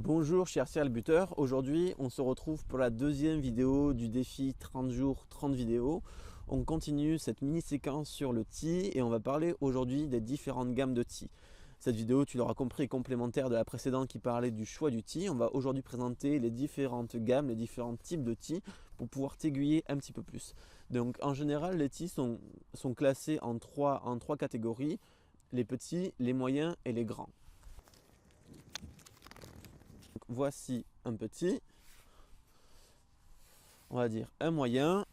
Bonjour chers serial buteurs, aujourd'hui on se retrouve pour la deuxième vidéo du défi 30 jours 30 vidéos. On continue cette mini séquence sur le tee et on va parler aujourd'hui des différentes gammes de tee. Cette vidéo, tu l'auras compris, est complémentaire de la précédente qui parlait du choix du tee. On va aujourd'hui présenter les différentes gammes, les différents types de tee pour pouvoir t'aiguiller un petit peu plus. Donc en général, les tees sont classés en trois catégories, les petits, les moyens et les grands. Voici un petit, on va dire un moyen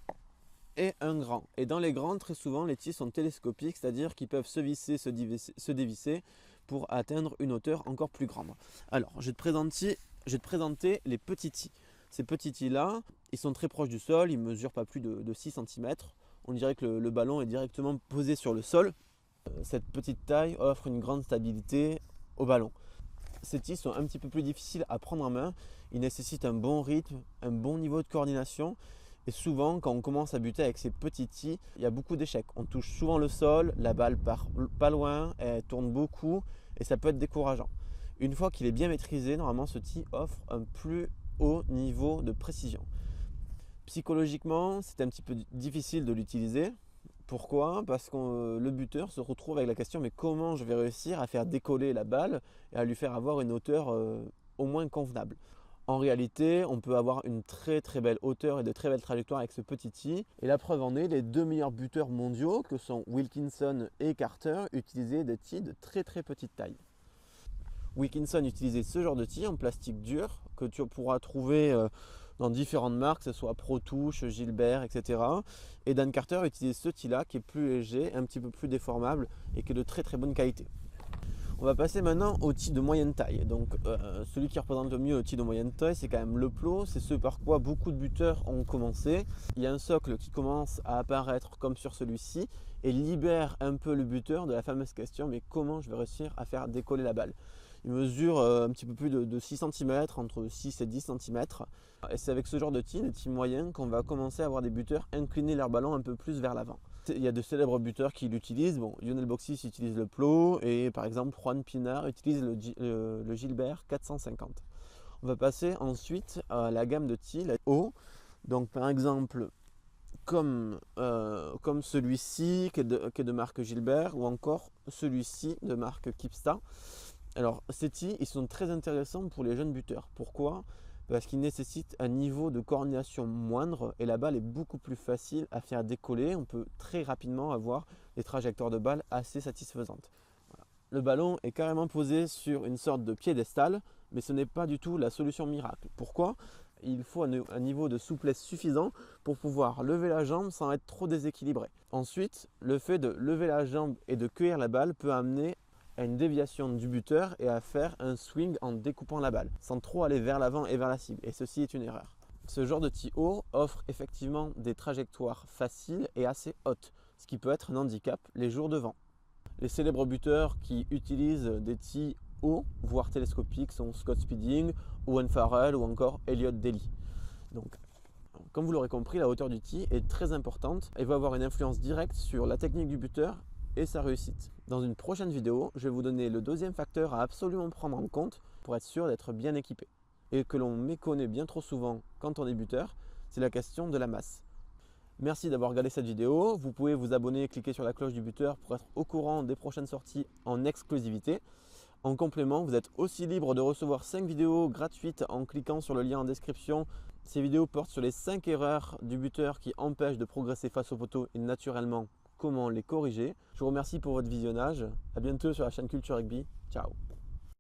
et un grand. Et dans les grands, très souvent, les tees sont télescopiques, c'est-à-dire qu'ils peuvent se visser, se dévisser pour atteindre une hauteur encore plus grande. Alors, je vais te présenter les petits tees. Ces petits tees-là, ils sont très proches du sol, ils ne mesurent pas plus de 6 cm. On dirait que le ballon est directement posé sur le sol. Cette petite taille offre une grande stabilité au ballon. Ces tees sont un petit peu plus difficiles à prendre en main, ils nécessitent un bon rythme, un bon niveau de coordination et souvent quand on commence à buter avec ces petits tees, il y a beaucoup d'échecs. On touche souvent le sol, la balle part pas loin, elle tourne beaucoup et ça peut être décourageant. Une fois qu'il est bien maîtrisé, normalement ce tee offre un plus haut niveau de précision. Psychologiquement, c'est un petit peu difficile de l'utiliser. Pourquoi? Parce que le buteur se retrouve avec la question mais comment je vais réussir à faire décoller la balle et à lui faire avoir une hauteur au moins convenable. En réalité, on peut avoir une très belle hauteur et de très belles trajectoires avec ce petit tee. Et la preuve en est, les deux meilleurs buteurs mondiaux que sont Wilkinson et Carter utilisaient des tees de très petite taille. Wilkinson utilisait ce genre de tee en plastique dur que tu pourras trouver dans différentes marques, que ce soit Pro Touch, Gilbert, etc. Et Dan Carter utilise ce tee-là qui est plus léger, un petit peu plus déformable et qui est de très bonne qualité. On va passer maintenant au tee de moyenne taille. Donc celui qui représente le mieux le tee de moyenne taille, c'est quand même le plot. C'est ce par quoi beaucoup de buteurs ont commencé. Il y a un socle qui commence à apparaître comme sur celui-ci et libère un peu le buteur de la fameuse question mais comment je vais réussir à faire décoller la balle. Il mesure un petit peu plus de 6 cm, entre 6 et 10 cm. Et c'est avec ce genre de tee, les tees moyens, qu'on va commencer à avoir des buteurs incliner leur ballon un peu plus vers l'avant. Il y a de célèbres buteurs qui l'utilisent. Bon, Lionel Boxis utilise le plot et par exemple Juan Pinar utilise le Gilbert 450. On va passer ensuite à la gamme de tees, la haut. Donc par exemple, comme celui-ci qui est de marque Gilbert ou encore celui-ci de marque Kipsta. Alors ces tees, ils sont très intéressants pour les jeunes buteurs. Pourquoi? Parce qu'ils nécessitent un niveau de coordination moindre et la balle est beaucoup plus facile à faire décoller. On peut très rapidement avoir des trajectoires de balle assez satisfaisantes. Voilà. Le ballon est carrément posé sur une sorte de piédestal, mais ce n'est pas du tout la solution miracle. Pourquoi? Il faut un niveau de souplesse suffisant pour pouvoir lever la jambe sans être trop déséquilibré. Ensuite, le fait de lever la jambe et de cueillir la balle peut amener à une déviation du buteur et à faire un swing en découpant la balle, sans trop aller vers l'avant et vers la cible. Et ceci est une erreur. Ce genre de tee haut offre effectivement des trajectoires faciles et assez hautes, ce qui peut être un handicap les jours de vent. Les célèbres buteurs qui utilisent des tees hauts, voire télescopiques, sont Scott Spedding, Owen Farrell ou encore Elliott Daly. Donc, comme vous l'aurez compris, la hauteur du tee est très importante et va avoir une influence directe sur la technique du buteur et sa réussite. Dans une prochaine vidéo, je vais vous donner le deuxième facteur à absolument prendre en compte pour être sûr d'être bien équipé et que l'on méconnaît bien trop souvent quand on est buteur, c'est la question de la masse. Merci d'avoir regardé cette vidéo. Vous pouvez vous abonner et cliquer sur la cloche du buteur pour être au courant des prochaines sorties en exclusivité. En complément, vous êtes aussi libre de recevoir 5 vidéos gratuites en cliquant sur le lien en description. Ces vidéos portent sur les 5 erreurs du buteur qui empêchent de progresser face au poteau et naturellement comment les corriger. Je vous remercie pour votre visionnage. À bientôt sur la chaîne Culture Rugby. Ciao.